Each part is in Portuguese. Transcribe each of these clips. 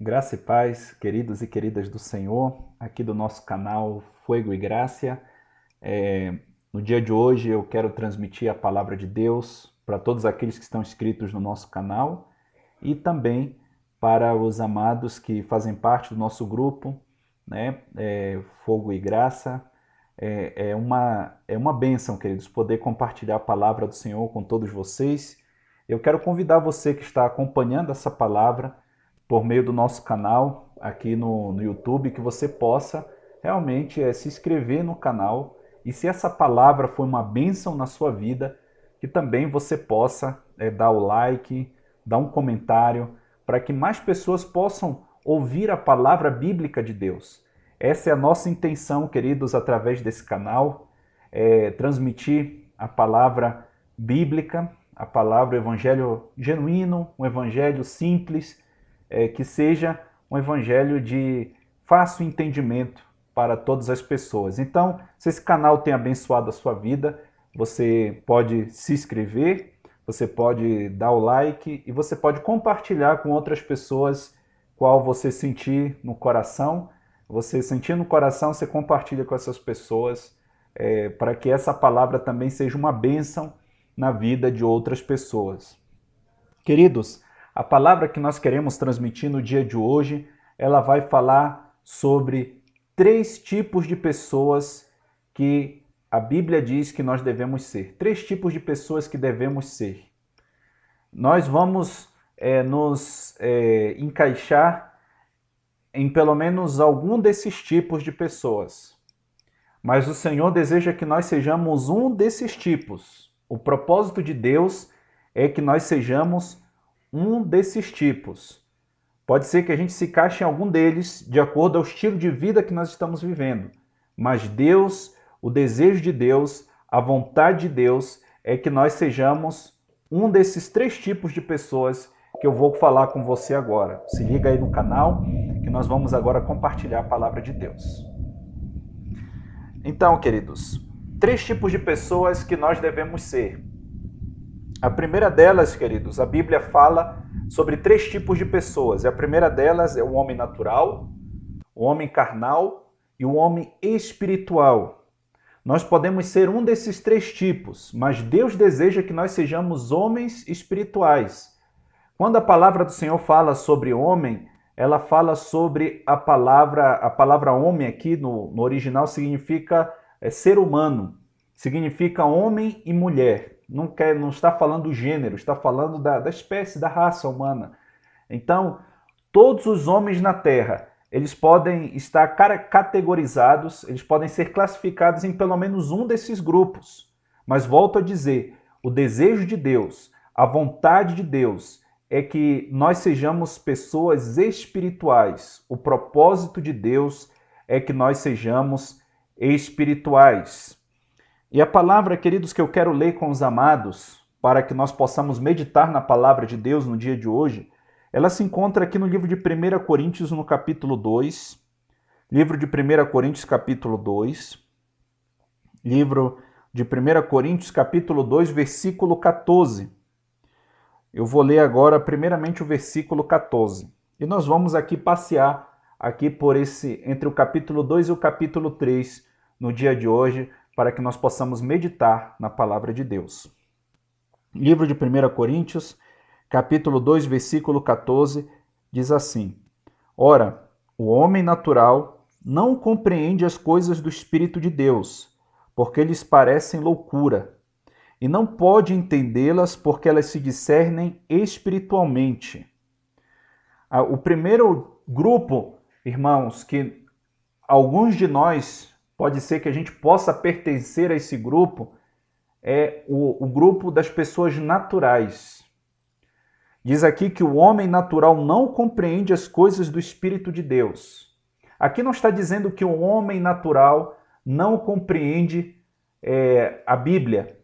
Graça e paz, queridos e queridas do Senhor, aqui do nosso canal Fuego e Gracia. No dia de hoje eu quero transmitir a palavra de Deus para todos aqueles que estão inscritos no nosso canal e também para os amados que fazem parte do nosso grupo, né? Fogo e Graça. É uma bênção, queridos, poder compartilhar a palavra do Senhor com todos vocês. Eu quero convidar você que está acompanhando essa palavra por meio do nosso canal aqui no YouTube, que você possa realmente se inscrever no canal e se essa palavra foi uma bênção na sua vida, que também você possa dar o like, dar um comentário, para que mais pessoas possam ouvir a palavra bíblica de Deus. Essa é a nossa intenção, queridos, através desse canal, transmitir a palavra bíblica, a palavra, o evangelho genuíno, um evangelho simples, que seja um evangelho de fácil entendimento para todas as pessoas. Então, se esse canal tem abençoado a sua vida, você pode se inscrever, você pode dar o like e você pode compartilhar com outras pessoas qual você sentir no coração. Você sentir no coração, você compartilha com essas pessoas para que essa palavra também seja uma bênção na vida de outras pessoas. Queridos, a palavra que nós queremos transmitir no dia de hoje, ela vai falar sobre 3 tipos de pessoas que a Bíblia diz que nós devemos ser. 3 tipos de pessoas que devemos ser. Nós vamos nos encaixar em pelo menos algum desses tipos de pessoas. Mas o Senhor deseja que nós sejamos um desses tipos. O propósito de Deus é que nós sejamos um desses tipos. Pode ser que a gente se encaixe em algum deles de acordo ao estilo de vida que nós estamos vivendo. Mas Deus, o desejo de Deus, a vontade de Deus é que nós sejamos um desses 3 tipos de pessoas que eu vou falar com você agora. Se liga aí no canal que nós vamos agora compartilhar a palavra de Deus. Então, queridos, 3 tipos de pessoas que nós devemos ser. A primeira delas, queridos, a Bíblia fala sobre 3 tipos de pessoas. E a primeira delas é o homem natural, o homem carnal e o homem espiritual. Nós podemos ser um desses 3 tipos, mas Deus deseja que nós sejamos homens espirituais. Quando a palavra do Senhor fala sobre homem, ela fala sobre a palavra homem aqui no original significa ser humano, significa homem e mulher. Não está falando do gênero, está falando da espécie, da raça humana. Então, todos os homens na Terra, eles podem estar categorizados, eles podem ser classificados em pelo menos um desses grupos. Mas volto a dizer, o desejo de Deus, a vontade de Deus é que nós sejamos pessoas espirituais. O propósito de Deus é que nós sejamos espirituais. E a palavra, queridos, que eu quero ler com os amados, para que nós possamos meditar na palavra de Deus no dia de hoje, ela se encontra aqui no livro de 1 Coríntios, no capítulo 2. Livro de 1 Coríntios, capítulo 2. Livro de 1 Coríntios, capítulo 2, versículo 14. Eu vou ler agora, primeiramente, o versículo 14. E nós vamos aqui passear aqui por entre o capítulo 2 e o capítulo 3 no dia de hoje, para que nós possamos meditar na palavra de Deus. Livro de 1 Coríntios, capítulo 2, versículo 14, diz assim: Ora, o homem natural não compreende as coisas do Espírito de Deus, porque lhes parecem loucura, e não pode entendê-las porque elas se discernem espiritualmente. O primeiro grupo, irmãos, que alguns de nós pode ser que a gente possa pertencer a esse grupo, é o grupo das pessoas naturais. Diz aqui que o homem natural não compreende as coisas do Espírito de Deus. Aqui não está dizendo que o homem natural não compreende a Bíblia.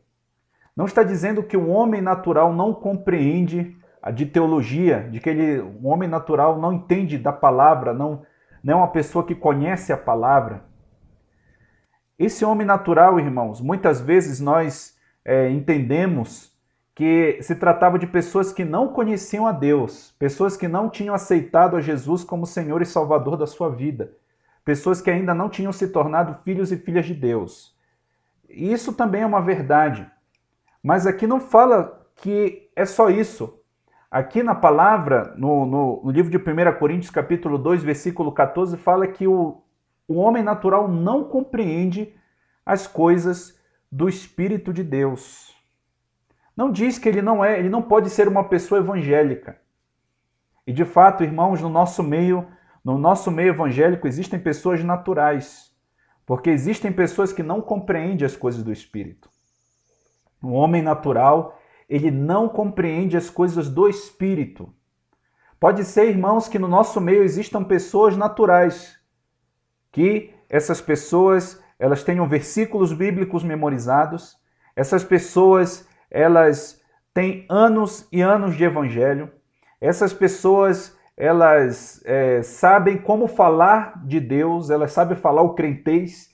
Não está dizendo que o homem natural não compreende de teologia, de que o homem natural não entende da palavra, não é uma pessoa que conhece a palavra. Esse homem natural, irmãos, muitas vezes nós entendemos que se tratava de pessoas que não conheciam a Deus, pessoas que não tinham aceitado a Jesus como Senhor e Salvador da sua vida, pessoas que ainda não tinham se tornado filhos e filhas de Deus. E isso também é uma verdade. Mas aqui não fala que é só isso. Aqui na palavra, no livro de 1 Coríntios, capítulo 2, versículo 14, fala que o homem natural não compreende as coisas do Espírito de Deus. Não diz que ele não pode ser uma pessoa evangélica. E de fato, irmãos, no nosso meio evangélico existem pessoas naturais, porque existem pessoas que não compreendem as coisas do Espírito. O homem natural, ele não compreende as coisas do Espírito. Pode ser, irmãos, que no nosso meio existam pessoas naturais, que essas pessoas, elas tenham versículos bíblicos memorizados, essas pessoas, elas têm anos e anos de evangelho, essas pessoas, elas sabem como falar de Deus, elas sabem falar o crentez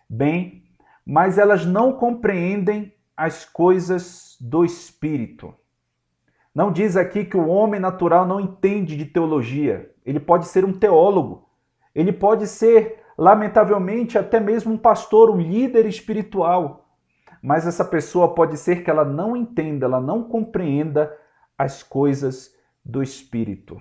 bem, mas elas não compreendem as coisas do Espírito. Não diz aqui que o homem natural não entende de teologia. Ele pode ser um teólogo. Ele pode ser, lamentavelmente, até mesmo um pastor, um líder espiritual. Mas essa pessoa pode ser que ela não entenda, ela não compreenda as coisas do Espírito.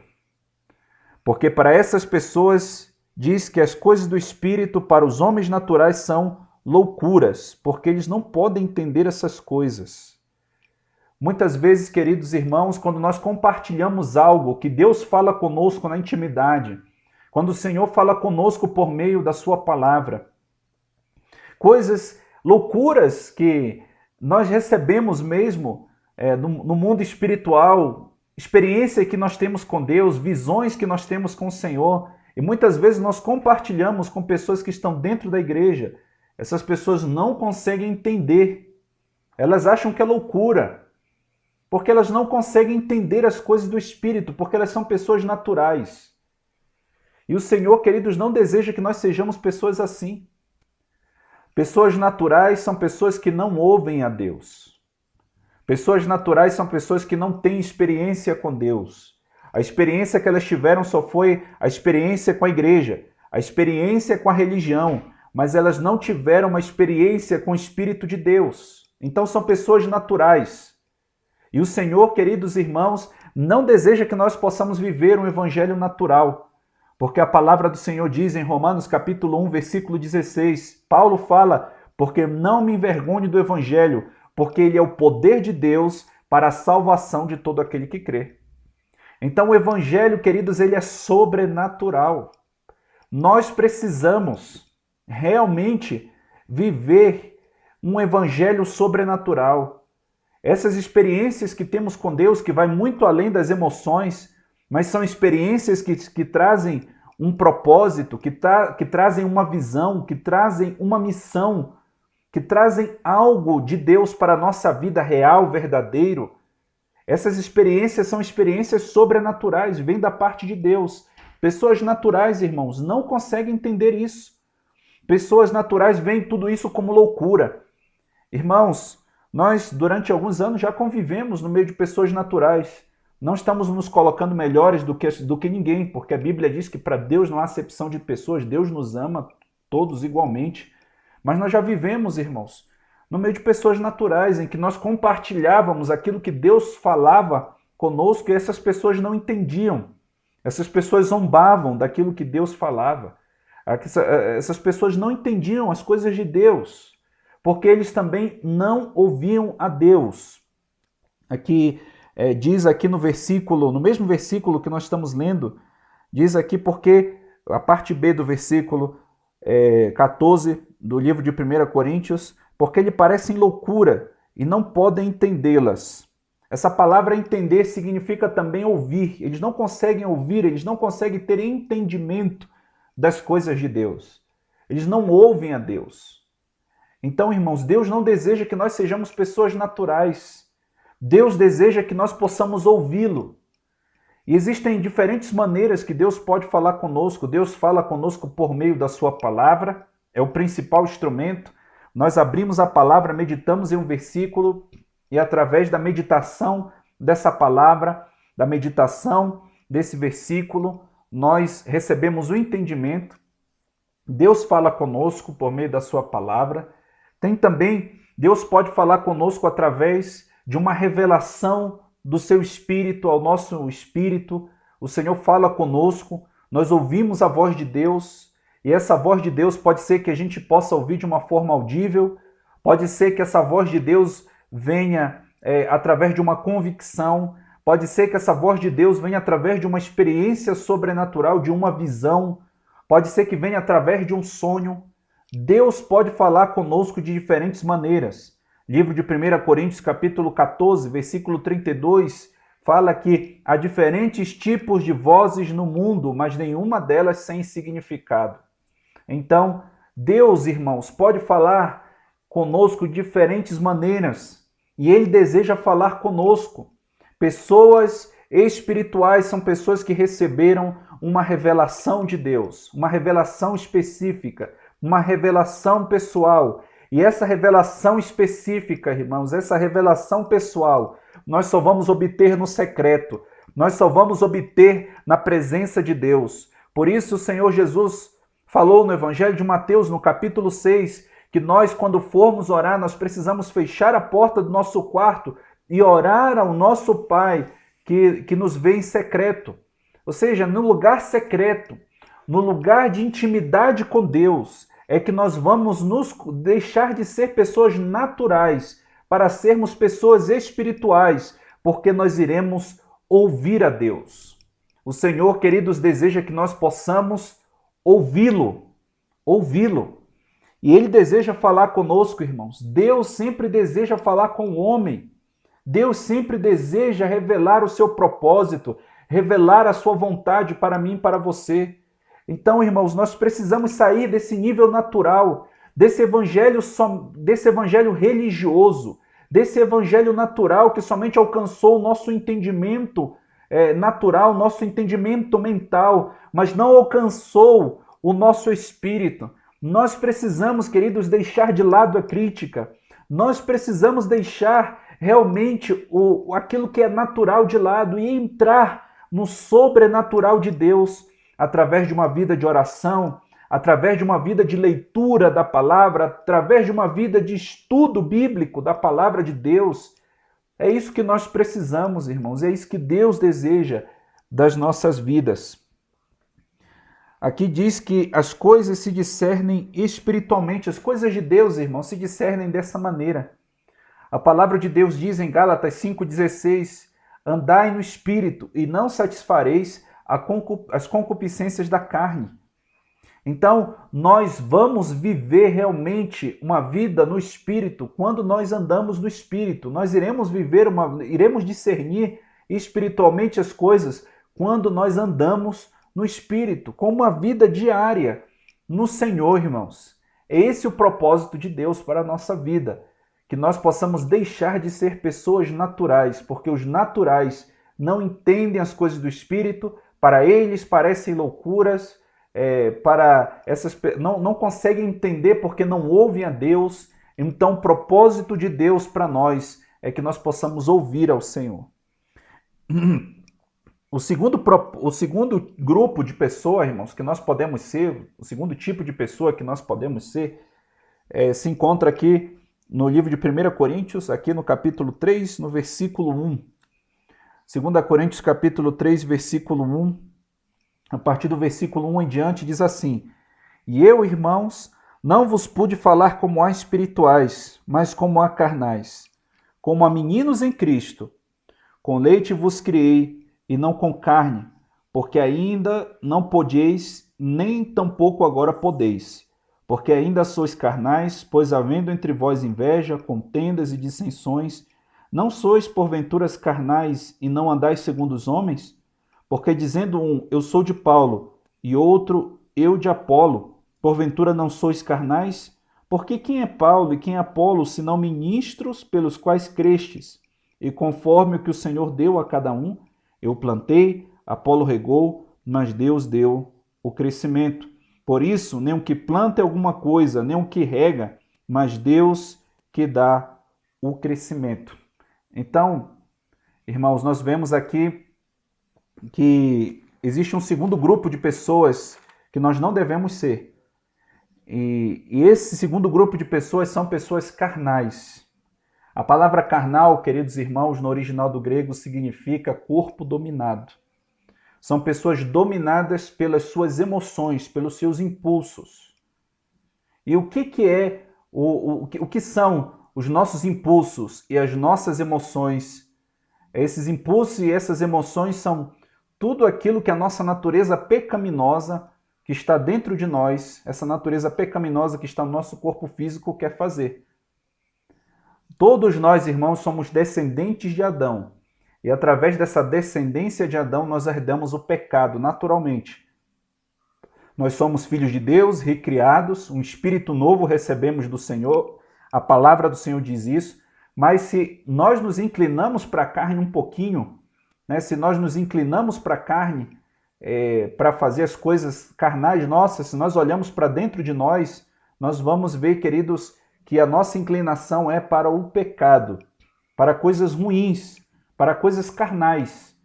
Porque para essas pessoas diz que as coisas do Espírito para os homens naturais são loucuras, porque eles não podem entender essas coisas. Muitas vezes, queridos irmãos, quando nós compartilhamos algo que Deus fala conosco na intimidade, quando o Senhor fala conosco por meio da sua palavra, coisas, loucuras que nós recebemos mesmo no mundo espiritual, experiência que nós temos com Deus, visões que nós temos com o Senhor, e muitas vezes nós compartilhamos com pessoas que estão dentro da igreja. Essas pessoas não conseguem entender. Elas acham que é loucura, porque elas não conseguem entender as coisas do Espírito, porque elas são pessoas naturais. E o Senhor, queridos, não deseja que nós sejamos pessoas assim. Pessoas naturais são pessoas que não ouvem a Deus. Pessoas naturais são pessoas que não têm experiência com Deus. A experiência que elas tiveram só foi a experiência com a igreja, a experiência com a religião, mas elas não tiveram uma experiência com o Espírito de Deus. Então são pessoas naturais. E o Senhor, queridos irmãos, não deseja que nós possamos viver um evangelho natural, porque a palavra do Senhor diz em Romanos capítulo 1, versículo 16, Paulo fala, porque não me envergonhe do evangelho, porque ele é o poder de Deus para a salvação de todo aquele que crê. Então o evangelho, queridos, ele é sobrenatural. Nós precisamos realmente viver um evangelho sobrenatural. Essas experiências que temos com Deus, que vai muito além das emoções, mas são experiências que trazem um propósito, que trazem uma visão, que trazem uma missão, que trazem algo de Deus para a nossa vida real, verdadeiro. Essas experiências são experiências sobrenaturais, vêm da parte de Deus. Pessoas naturais, irmãos, não conseguem entender isso. Pessoas naturais veem tudo isso como loucura. Irmãos, nós durante alguns anos já convivemos no meio de pessoas naturais. Não estamos nos colocando melhores do que ninguém, porque a Bíblia diz que para Deus não há acepção de pessoas, Deus nos ama todos igualmente. Mas nós já vivemos, irmãos, no meio de pessoas naturais, em que nós compartilhávamos aquilo que Deus falava conosco e essas pessoas não entendiam. Essas pessoas zombavam daquilo que Deus falava. Essas pessoas não entendiam as coisas de Deus, porque eles também não ouviam a Deus. Aqui diz aqui no mesmo versículo que nós estamos lendo, diz aqui porque, a parte B do versículo 14 do livro de 1 Coríntios, porque lhe parecem loucura e não podem entendê-las. Essa palavra entender significa também ouvir. Eles não conseguem ouvir, eles não conseguem ter entendimento das coisas de Deus. Eles não ouvem a Deus. Então, irmãos, Deus não deseja que nós sejamos pessoas naturais. Deus deseja que nós possamos ouvi-lo. E existem diferentes maneiras que Deus pode falar conosco. Deus fala conosco por meio da sua palavra, é o principal instrumento. Nós abrimos a palavra, meditamos em um versículo e através da meditação dessa palavra, da meditação desse versículo, nós recebemos o entendimento. Deus fala conosco por meio da sua palavra. Tem também, Deus pode falar conosco através de uma revelação do seu espírito ao nosso espírito. O Senhor fala conosco, nós ouvimos a voz de Deus, e essa voz de Deus pode ser que a gente possa ouvir de uma forma audível, pode ser que essa voz de Deus venha através de uma convicção, pode ser que essa voz de Deus venha através de uma experiência sobrenatural, de uma visão, pode ser que venha através de um sonho. Deus pode falar conosco de diferentes maneiras. Livro de 1 Coríntios, capítulo 14, versículo 32, fala que há diferentes tipos de vozes no mundo, mas nenhuma delas sem significado. Então, Deus, irmãos, pode falar conosco de diferentes maneiras, e Ele deseja falar conosco. Pessoas espirituais são pessoas que receberam uma revelação de Deus, uma revelação específica, uma revelação pessoal. E essa revelação específica, irmãos, essa revelação pessoal, nós só vamos obter no secreto, nós só vamos obter na presença de Deus. Por isso o Senhor Jesus falou no Evangelho de Mateus, no capítulo 6, que nós, quando formos orar, nós precisamos fechar a porta do nosso quarto e orar ao nosso Pai que nos vê em secreto. Ou seja, no lugar secreto, no lugar de intimidade com Deus, é que nós vamos nos deixar de ser pessoas naturais para sermos pessoas espirituais, porque nós iremos ouvir a Deus. O Senhor, queridos, deseja que nós possamos ouvi-lo. E Ele deseja falar conosco, irmãos. Deus sempre deseja falar com o homem. Deus sempre deseja revelar o seu propósito, revelar a sua vontade para mim e para você. Então, irmãos, nós precisamos sair desse nível natural, desse evangelho religioso, desse evangelho natural que somente alcançou o nosso entendimento natural, nosso entendimento mental, mas não alcançou o nosso espírito. Nós precisamos, queridos, deixar de lado a crítica. Nós precisamos deixar realmente aquilo que é natural de lado e entrar no sobrenatural de Deus, através de uma vida de oração, através de uma vida de leitura da palavra, através de uma vida de estudo bíblico da palavra de Deus. É isso que nós precisamos, irmãos, é isso que Deus deseja das nossas vidas. Aqui diz que as coisas se discernem espiritualmente, as coisas de Deus, irmãos, se discernem dessa maneira. A palavra de Deus diz em Gálatas 5,16, andai no Espírito e não satisfareis as concupiscências da carne. Então, nós vamos viver realmente uma vida no Espírito quando nós andamos no Espírito. Nós iremos discernir espiritualmente as coisas quando nós andamos no Espírito, com uma vida diária no Senhor, irmãos. É esse o propósito de Deus para a nossa vida, que nós possamos deixar de ser pessoas naturais, porque os naturais não entendem as coisas do Espírito, para eles parecem loucuras, não conseguem entender porque não ouvem a Deus. Então o propósito de Deus para nós é que nós possamos ouvir ao Senhor. O segundo grupo de pessoa, irmãos, que nós podemos ser, o segundo tipo de pessoa que nós podemos ser, se encontra aqui no livro de 1 Coríntios, aqui no capítulo 3, no versículo 1. 2 Coríntios, capítulo 3, versículo 1, a partir do versículo 1 em diante, diz assim: E eu, irmãos, não vos pude falar como a espirituais, mas como a carnais, como a meninos em Cristo. Com leite vos criei, e não com carne, porque ainda não podeis, nem tampouco agora podeis. Porque ainda sois carnais, pois havendo entre vós inveja, contendas e dissensões, não sois porventuras carnais e não andais segundo os homens? Porque dizendo um, eu sou de Paulo, e outro, eu de Apolo, porventura não sois carnais? Porque quem é Paulo e quem é Apolo, senão ministros pelos quais crestes? E conforme o que o Senhor deu a cada um, eu plantei, Apolo regou, mas Deus deu o crescimento. Por isso, nem o que planta é alguma coisa, nem o que rega, mas Deus que dá o crescimento. Então, irmãos, nós vemos aqui que existe um segundo grupo de pessoas que nós não devemos ser. E esse segundo grupo de pessoas são pessoas carnais. A palavra carnal, queridos irmãos, no original do grego significa corpo dominado. São pessoas dominadas pelas suas emoções, pelos seus impulsos. E o que são os nossos impulsos e as nossas emoções? Esses impulsos e essas emoções são tudo aquilo que a nossa natureza pecaminosa que está dentro de nós, essa natureza pecaminosa que está no nosso corpo físico, quer fazer. Todos nós, irmãos, somos descendentes de Adão. E através dessa descendência de Adão, nós herdamos o pecado naturalmente. Nós somos filhos de Deus, recriados, um espírito novo recebemos do Senhor. A palavra do Senhor diz isso. Mas se nós nos inclinamos para a carne um pouquinho, né? Se nós nos inclinamos para a carne, para fazer as coisas carnais nossas, se nós olhamos para dentro de nós, nós vamos ver, queridos, que a nossa inclinação é para o pecado, para coisas ruins, para coisas carnais.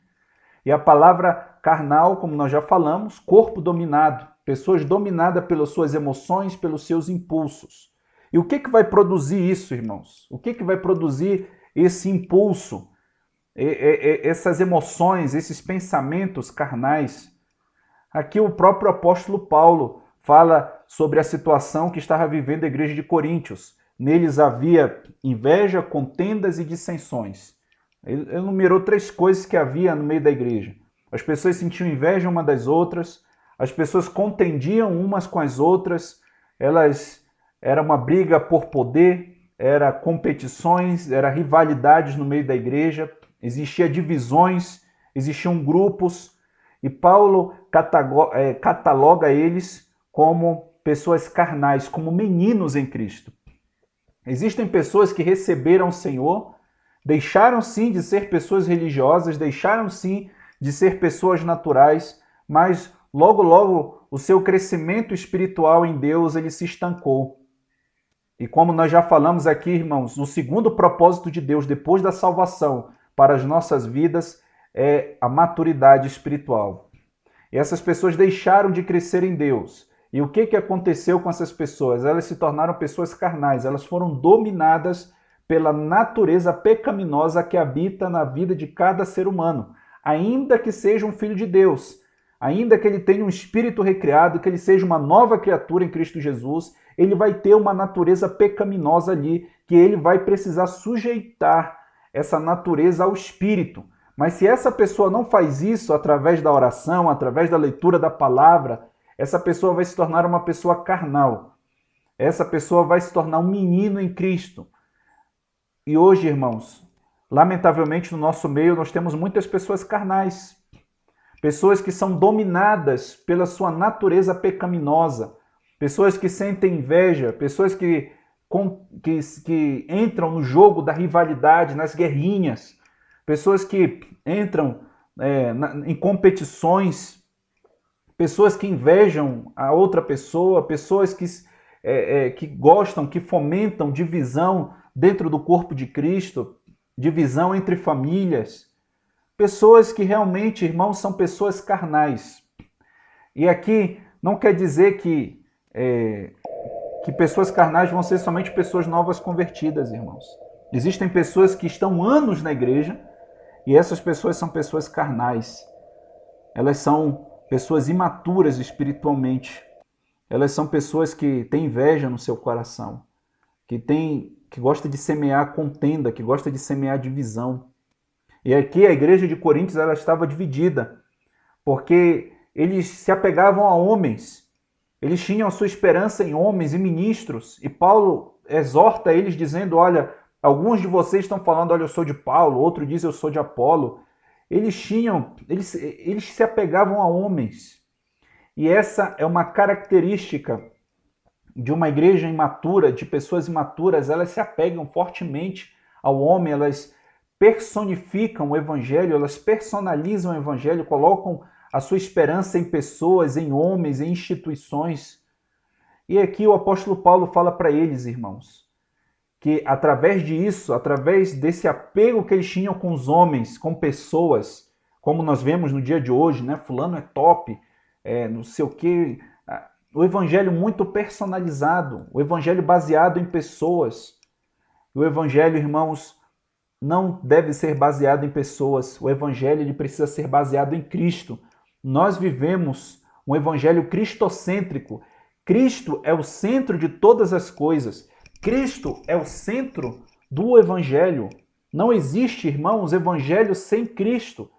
E a palavra carnal, como nós já falamos, corpo dominado, pessoas dominadas pelas suas emoções, pelos seus impulsos. E o que vai produzir isso, irmãos? O que vai produzir esse impulso? Essas emoções, esses pensamentos carnais. Aqui o próprio apóstolo Paulo fala sobre a situação que estava vivendo a igreja de Coríntios. Neles havia inveja, contendas e dissensões. Ele enumerou 3 coisas que havia no meio da igreja. As pessoas sentiam inveja uma das outras, as pessoas contendiam umas com as outras, era uma briga por poder, era competições, era rivalidades no meio da igreja. Existiam divisões, existiam grupos, e Paulo cataloga eles como pessoas carnais, como meninos em Cristo. Existem pessoas que receberam o Senhor, deixaram sim de ser pessoas religiosas, deixaram sim de ser pessoas naturais, mas logo o seu crescimento espiritual em Deus ele se estancou. E como nós já falamos aqui, irmãos, o segundo propósito de Deus depois da salvação para as nossas vidas é a maturidade espiritual. E essas pessoas deixaram de crescer em Deus. E o que aconteceu com essas pessoas? Elas se tornaram pessoas carnais, elas foram dominadas pela natureza pecaminosa que habita na vida de cada ser humano, ainda que seja um filho de Deus, ainda que ele tenha um espírito recriado, que ele seja uma nova criatura em Cristo Jesus, ele vai ter uma natureza pecaminosa ali, que ele vai precisar sujeitar essa natureza ao espírito. Mas se essa pessoa não faz isso através da oração, através da leitura da palavra, essa pessoa vai se tornar uma pessoa carnal. Essa pessoa vai se tornar um menino em Cristo. E hoje, irmãos, lamentavelmente no nosso meio nós temos muitas pessoas carnais. Pessoas que são dominadas pela sua natureza pecaminosa. Pessoas que sentem inveja, pessoas que entram no jogo da rivalidade, nas guerrinhas. Pessoas que entram em competições, pessoas que invejam a outra pessoa, pessoas que gostam, que fomentam divisão dentro do corpo de Cristo, divisão entre famílias. Pessoas que realmente, irmãos, são pessoas carnais. E aqui não quer dizer que pessoas carnais vão ser somente pessoas novas convertidas, irmãos. Existem pessoas que estão anos na igreja, e essas pessoas são pessoas carnais. Elas são pessoas imaturas espiritualmente. Elas são pessoas que têm inveja no seu coração, que gosta de semear contenda, que gosta de semear divisão. E aqui a igreja de Coríntios ela estava dividida, porque eles se apegavam a homens. Eles tinham a sua esperança em homens e ministros. E Paulo exorta eles dizendo, olha, alguns de vocês estão falando, olha, eu sou de Paulo, outro diz, eu sou de Apolo. Eles se apegavam a homens. E essa é uma característica de uma igreja imatura, de pessoas imaturas, elas se apegam fortemente ao homem, elas personificam o evangelho, elas personalizam o evangelho, colocam a sua esperança em pessoas, em homens, em instituições. E aqui o apóstolo Paulo fala para eles, irmãos, que através disso, através desse apego que eles tinham com os homens, com pessoas, como nós vemos no dia de hoje, né? Fulano é top, não sei o quê. O evangelho muito personalizado, o evangelho baseado em pessoas. O evangelho, irmãos, não deve ser baseado em pessoas. O evangelho ele precisa ser baseado em Cristo. Nós vivemos um evangelho cristocêntrico. Cristo é o centro de todas as coisas. Cristo é o centro do evangelho. Não existe, irmãos, evangelho sem Cristo.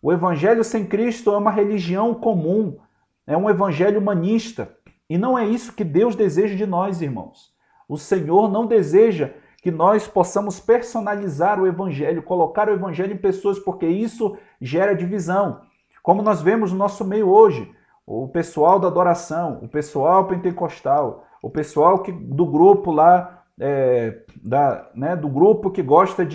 O evangelho sem Cristo é uma religião comum, é um evangelho humanista. E não é isso que Deus deseja de nós, irmãos. O Senhor não deseja que nós possamos personalizar o evangelho, colocar o evangelho em pessoas, porque isso gera divisão. Como nós vemos no nosso meio hoje, o pessoal da adoração, o pessoal pentecostal, o pessoal do grupo lá, do grupo que gosta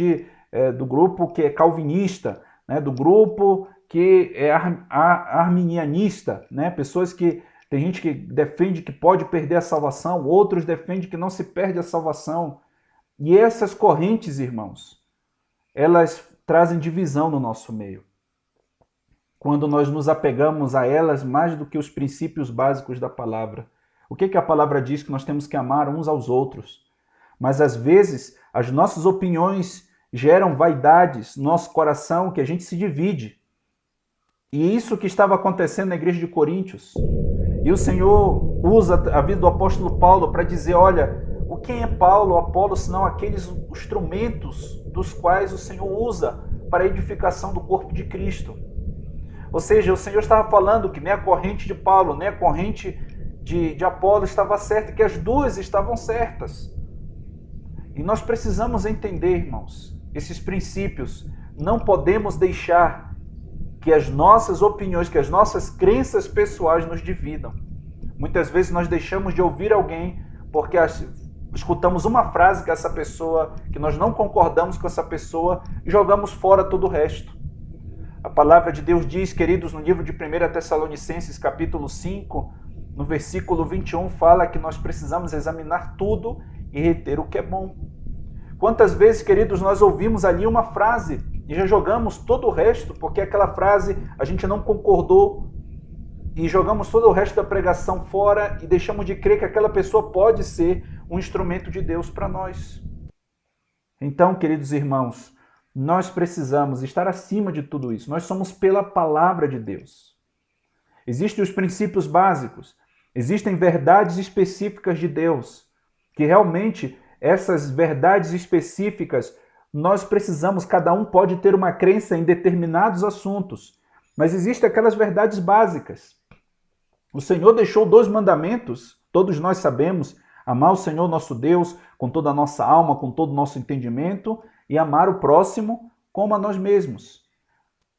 do grupo que é calvinista, né, do grupo que é arminianista, né, pessoas que tem gente que defende que pode perder a salvação, outros defendem que não se perde a salvação. E essas correntes, irmãos, elas trazem divisão no nosso meio. Quando nós nos apegamos a elas mais do que os princípios básicos da palavra. O que a palavra diz? Que nós temos que amar uns aos outros. Mas às vezes as nossas opiniões geram vaidades no nosso coração que a gente se divide. E isso que estava acontecendo na igreja de Coríntios. E o Senhor usa a vida do apóstolo Paulo para dizer, olha, quem é Paulo ou Apolo, senão aqueles instrumentos dos quais o Senhor usa para a edificação do corpo de Cristo. Ou seja, o Senhor estava falando que nem a corrente de Paulo, nem a corrente de Apolo estava certa, que as duas estavam certas. E nós precisamos entender, irmãos, esses princípios. Não podemos deixar que as nossas opiniões, que as nossas crenças pessoais nos dividam. Muitas vezes nós deixamos de ouvir alguém porque escutamos uma frase que nós não concordamos com essa pessoa e jogamos fora todo o resto. A palavra de Deus diz, queridos, no livro de 1 Tessalonicenses, capítulo 5, no versículo 21, fala que nós precisamos examinar tudo e reter o que é bom. Quantas vezes, queridos, nós ouvimos ali uma frase e já jogamos todo o resto, porque aquela frase a gente não concordou, e jogamos todo o resto da pregação fora e deixamos de crer que aquela pessoa pode ser um instrumento de Deus para nós. Então, queridos irmãos, nós precisamos estar acima de tudo isso. Nós somos pela palavra de Deus. Existem os princípios básicos, existem verdades específicas de Deus, que realmente essas verdades específicas nós precisamos, cada um pode ter uma crença em determinados assuntos, mas existem aquelas verdades básicas. O Senhor deixou 2 mandamentos, todos nós sabemos, amar o Senhor nosso Deus com toda a nossa alma, com todo o nosso entendimento, e amar o próximo como a nós mesmos.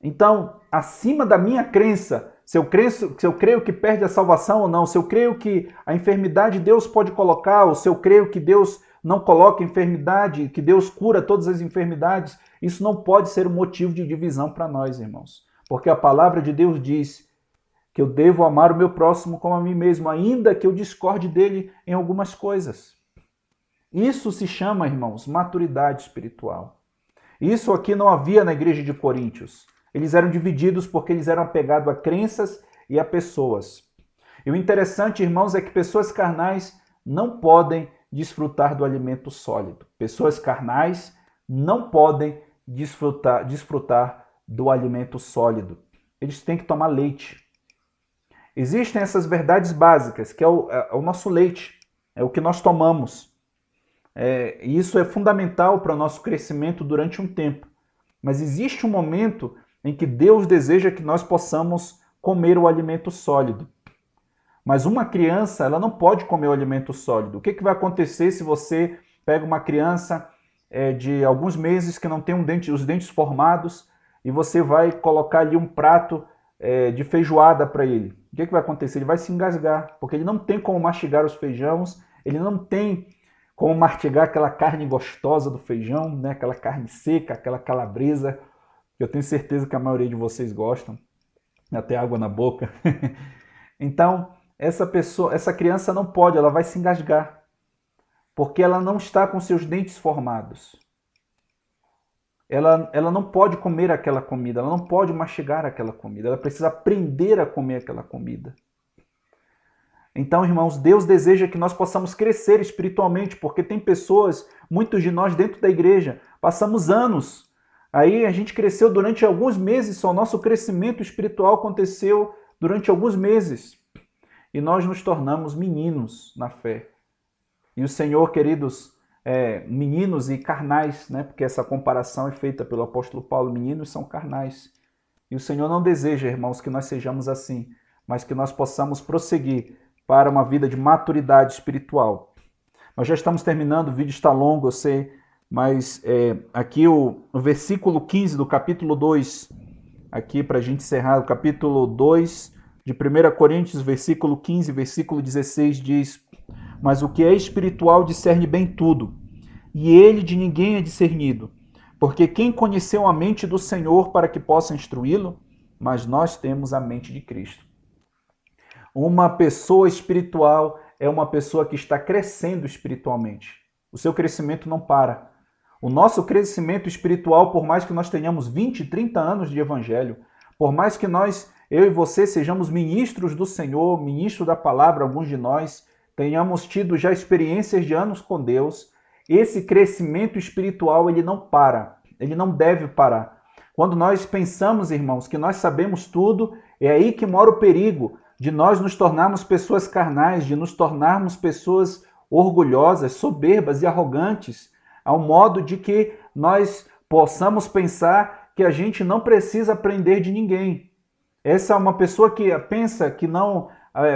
Então, acima da minha crença, se eu creio que perde a salvação ou não, se eu creio que a enfermidade Deus pode colocar, ou se eu creio que Deus não coloca enfermidade, que Deus cura todas as enfermidades, isso não pode ser um motivo de divisão para nós, irmãos. Porque a palavra de Deus diz que eu devo amar o meu próximo como a mim mesmo, ainda que eu discorde dele em algumas coisas. Isso se chama, irmãos, maturidade espiritual. Isso aqui não havia na igreja de Coríntios. Eles eram divididos porque eles eram apegados a crenças e a pessoas. E o interessante, irmãos, é que pessoas carnais não podem desfrutar do alimento sólido. Pessoas carnais não podem desfrutar do alimento sólido. Eles têm que tomar leite. Existem essas verdades básicas, que é o nosso leite, é o que nós tomamos. E isso é fundamental para o nosso crescimento durante um tempo. Mas existe um momento em que Deus deseja que nós possamos comer o alimento sólido. Mas uma criança, ela não pode comer o alimento sólido. O que vai acontecer se você pega uma criança de alguns meses que não tem os dentes formados e você vai colocar ali um prato de feijoada para ele? O que vai acontecer? Ele vai se engasgar, porque ele não tem como mastigar os feijões, ele não tem como mastigar aquela carne gostosa do feijão, né? Aquela carne seca, aquela calabresa, que eu tenho certeza que a maioria de vocês gostam, até água na boca. Então, essa criança não pode, ela vai se engasgar. porque ela não está com seus dentes formados. Ela não pode comer aquela comida, ela não pode mastigar aquela comida, ela precisa aprender a comer aquela comida. Então, irmãos, Deus deseja que nós possamos crescer espiritualmente, porque tem pessoas, muitos de nós dentro da igreja, passamos anos, aí a gente cresceu durante alguns meses só, nosso crescimento espiritual aconteceu durante alguns meses, e nós nos tornamos meninos na fé. E o Senhor, queridos, meninos e carnais, né? Porque essa comparação é feita pelo apóstolo Paulo, meninos são carnais. E o Senhor não deseja, irmãos, que nós sejamos assim, mas que nós possamos prosseguir para uma vida de maturidade espiritual. Nós já estamos terminando, o vídeo está longo, eu sei, mas aqui o versículo 15 do capítulo 2, aqui para a gente encerrar, o capítulo 2 de 1 Coríntios, versículo 15, versículo 16 diz: mas o que é espiritual discerne bem tudo, e ele de ninguém é discernido. Porque quem conheceu a mente do Senhor para que possa instruí-lo? Mas nós temos a mente de Cristo. Uma pessoa espiritual é uma pessoa que está crescendo espiritualmente. O seu crescimento não para. O nosso crescimento espiritual, por mais que nós tenhamos 20, 30 anos de evangelho, por mais que eu e você, sejamos ministros do Senhor, ministros da palavra, alguns de nós, tenhamos tido já experiências de anos com Deus, esse crescimento espiritual ele não para, ele não deve parar. Quando nós pensamos, irmãos, que nós sabemos tudo, é aí que mora o perigo de nós nos tornarmos pessoas carnais, de nos tornarmos pessoas orgulhosas, soberbas e arrogantes, ao modo de que nós possamos pensar que a gente não precisa aprender de ninguém. Essa é uma pessoa que pensa que não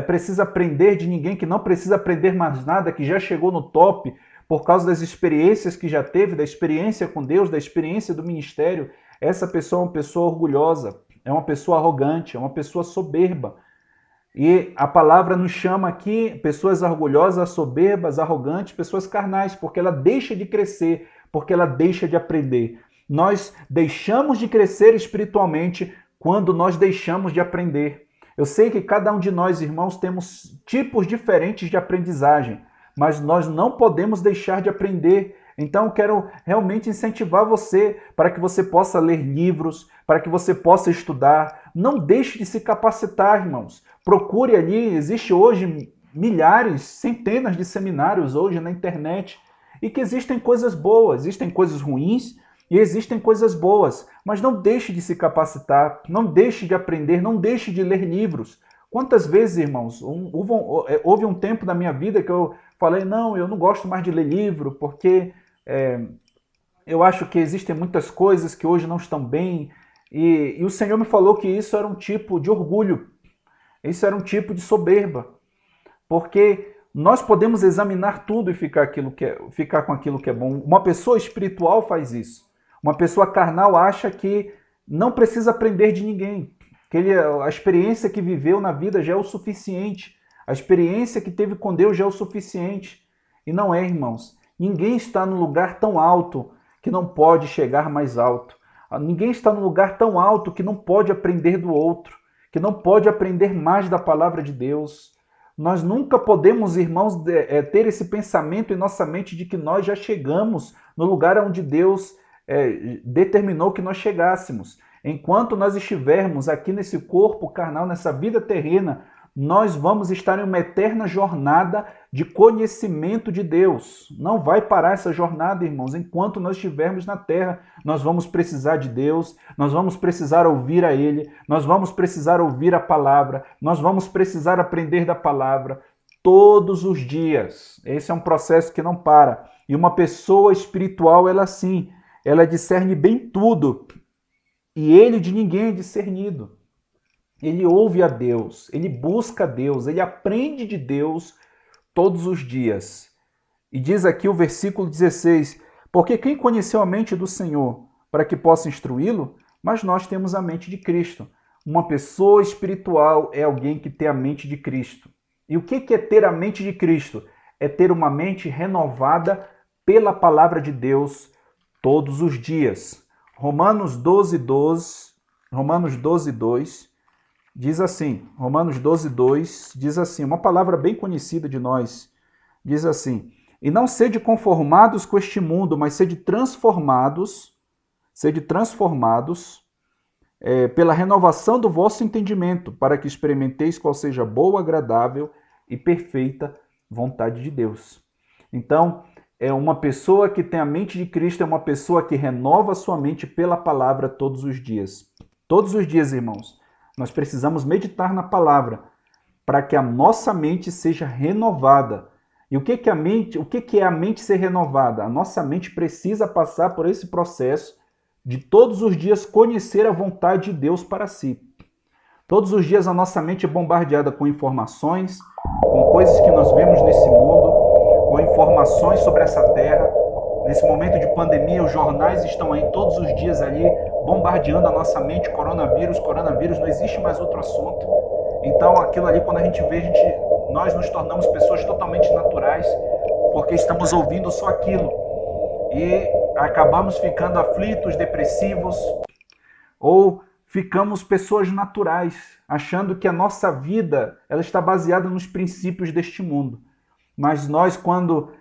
precisa aprender de ninguém, que não precisa aprender mais nada, que já chegou no top por causa das experiências que já teve, da experiência com Deus, da experiência do ministério. Essa pessoa é uma pessoa orgulhosa, é uma pessoa arrogante, é uma pessoa soberba. E a palavra nos chama aqui pessoas orgulhosas, soberbas, arrogantes, pessoas carnais, porque ela deixa de crescer, porque ela deixa de aprender. Nós deixamos de crescer espiritualmente quando nós deixamos de aprender. Eu sei que cada um de nós, irmãos, temos tipos diferentes de aprendizagem, mas nós não podemos deixar de aprender. Então, eu quero realmente incentivar você para que você possa ler livros, para que você possa estudar. Não deixe de se capacitar, irmãos. Procure ali, existe hoje milhares, centenas de seminários hoje na internet, e que existem coisas boas, existem coisas ruins e existem coisas boas, mas não deixe de se capacitar, não deixe de aprender, não deixe de ler livros. Quantas vezes, irmãos, houve um tempo na minha vida que eu falei, não, eu não gosto mais de ler livro, porque eu acho que existem muitas coisas que hoje não estão bem, e o Senhor me falou que isso era um tipo de orgulho, isso era um tipo de soberba, porque nós podemos examinar tudo e ficar com aquilo que é bom. Uma pessoa espiritual faz isso. Uma pessoa carnal acha que não precisa aprender de ninguém, que a experiência que viveu na vida já é o suficiente, a experiência que teve com Deus já é o suficiente. E não é, irmãos. Ninguém está num lugar tão alto que não pode chegar mais alto. Ninguém está num lugar tão alto que não pode aprender do outro, que não pode aprender mais da palavra de Deus. Nós nunca podemos, irmãos, ter esse pensamento em nossa mente de que nós já chegamos no lugar onde Deus determinou que nós chegássemos. Enquanto nós estivermos aqui nesse corpo carnal, nessa vida terrena, nós vamos estar em uma eterna jornada de conhecimento de Deus. Não vai parar essa jornada, irmãos. Enquanto nós estivermos na terra, nós vamos precisar de Deus, nós vamos precisar ouvir a Ele, nós vamos precisar ouvir a palavra, nós vamos precisar aprender da palavra todos os dias. Esse é um processo que não para. E uma pessoa espiritual, ela sim, ela discerne bem tudo. E ele de ninguém é discernido. Ele ouve a Deus, ele busca a Deus, ele aprende de Deus todos os dias. E diz aqui o versículo 16, porque quem conheceu a mente do Senhor para que possa instruí-lo? Mas nós temos a mente de Cristo. Uma pessoa espiritual é alguém que tem a mente de Cristo. E o que é ter a mente de Cristo? É ter uma mente renovada pela palavra de Deus todos os dias. Romanos 12, 2, diz assim, Romanos 12, 2, diz assim, uma palavra bem conhecida de nós, diz assim, E não sede conformados com este mundo, mas sede transformados pela renovação do vosso entendimento, para que experimenteis qual seja a boa, agradável e perfeita vontade de Deus. Então, uma pessoa que tem a mente de Cristo é uma pessoa que renova sua mente pela palavra todos os dias. Todos os dias, irmãos, nós precisamos meditar na palavra para que a nossa mente seja renovada. E o que é a mente ser renovada? A nossa mente precisa passar por esse processo de todos os dias conhecer a vontade de Deus para si. Todos os dias a nossa mente é bombardeada com informações, com coisas que nós vemos nesse mundo, com informações sobre essa terra. Nesse momento de pandemia, os jornais estão aí todos os dias ali bombardeando a nossa mente, coronavírus, não existe mais outro assunto. Então aquilo ali, quando a gente vê, nós nos tornamos pessoas totalmente naturais, porque estamos ouvindo só aquilo. E acabamos ficando aflitos, depressivos, ou ficamos pessoas naturais, achando que a nossa vida ela está baseada nos princípios deste mundo. Mas nós, quando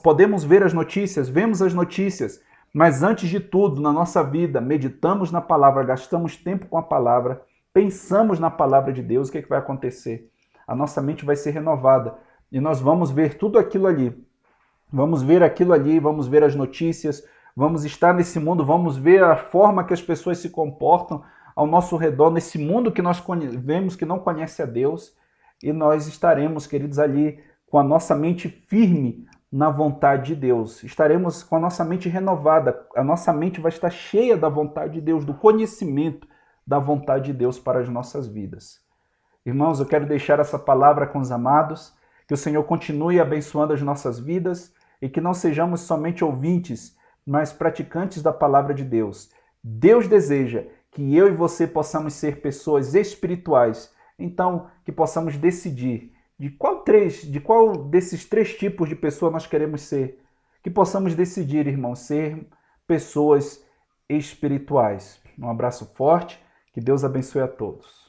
podemos ver as notícias, vemos as notícias, mas antes de tudo, na nossa vida, meditamos na palavra, gastamos tempo com a palavra, pensamos na palavra de Deus, o que vai acontecer? A nossa mente vai ser renovada e nós vamos ver tudo aquilo ali. Vamos ver aquilo ali, vamos ver as notícias, vamos estar nesse mundo, vamos ver a forma que as pessoas se comportam ao nosso redor, nesse mundo que nós vemos que não conhece a Deus, e nós estaremos, queridos, ali com a nossa mente firme na vontade de Deus. Estaremos com a nossa mente renovada, a nossa mente vai estar cheia da vontade de Deus, do conhecimento da vontade de Deus para as nossas vidas. Irmãos, eu quero deixar essa palavra com os amados, que o Senhor continue abençoando as nossas vidas e que não sejamos somente ouvintes, mas praticantes da palavra de Deus. Deus deseja que eu e você possamos ser pessoas espirituais, então que possamos decidir de qual desses 3 tipos de pessoa nós queremos ser. Que possamos decidir, irmãos, ser pessoas espirituais. Um abraço forte, que Deus abençoe a todos.